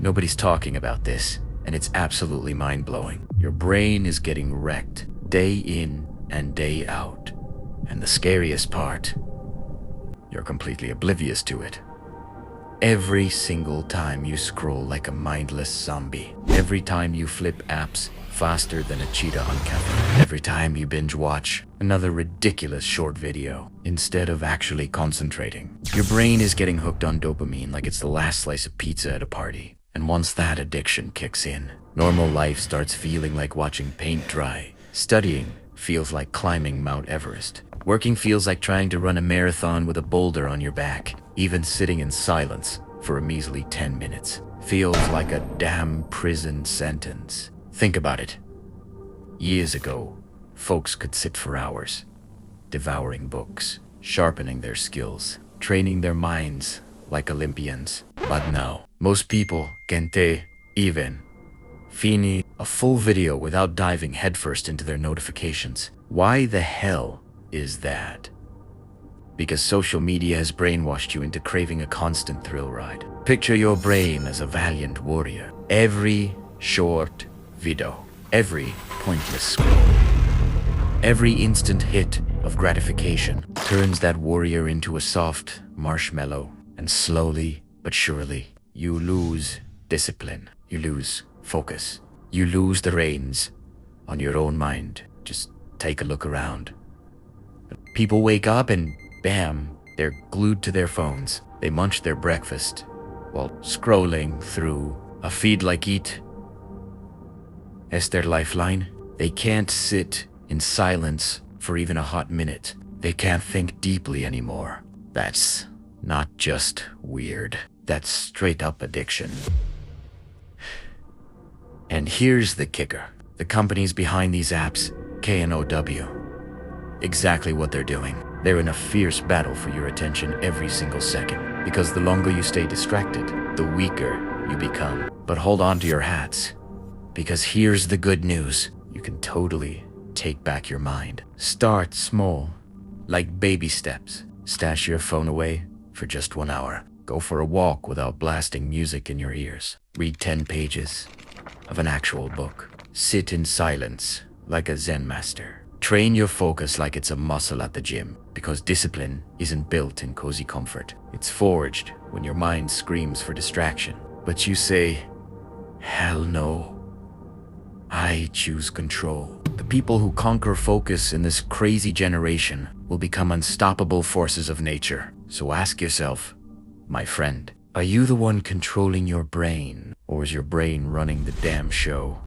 Nobody's talking about this, and it's absolutely mind-blowing. Your brain is getting wrecked day in and day out. And the scariest part, you're completely oblivious to it. Every single time you scroll like a mindless zombie, every time you flip apps faster than a cheetah on caffeine, every time you binge watch another ridiculous short video instead of actually concentrating, your brain is getting hooked on dopamine like it's the last slice of pizza at a party. And once that addiction kicks in, normal life starts feeling like watching paint dry. Studying feels like climbing Mount Everest. Working feels like trying to run a marathon with a boulder on your back. Even sitting in silence for a measly 10 minutes feels like a damn prison sentence. Think about it. Years ago, folks could sit for hours, devouring books, sharpening their skills, training their minds like Olympians. But now, most people can't even finish a full video without diving headfirst into their notifications. Why the hell is that? Because social media has brainwashed you into craving a constant thrill ride. Picture your brain as a valiant warrior. Every short video, every pointless scroll, every instant hit of gratification turns that warrior into a soft marshmallow. And slowly but surely, you lose discipline. You lose focus. You lose the reins on your own mind. Just take a look around. People wake up and bam, they're glued to their phones. They munch their breakfast while scrolling through a feed like it as their lifeline. They can't sit in silence for even a hot minute. They can't think deeply anymore. That's not just weird. That's straight up addiction. And here's the kicker. The companies behind these apps, KNOW, exactly what they're doing. They're in a fierce battle for your attention every single second. Because the longer you stay distracted, the weaker you become. But hold on to your hats. Because here's the good news. You can totally take back your mind. Start small, like baby steps. Stash your phone away for just 1 hour. Go for a walk without blasting music in your ears. Read 10 pages of an actual book. Sit in silence like a Zen master. Train your focus like it's a muscle at the gym, because discipline isn't built in cozy comfort. It's forged when your mind screams for distraction. But you say, hell no. I choose control. The people who conquer focus in this crazy generation will become unstoppable forces of nature. So ask yourself, my friend, are you the one controlling your brain, or is your brain running the damn show?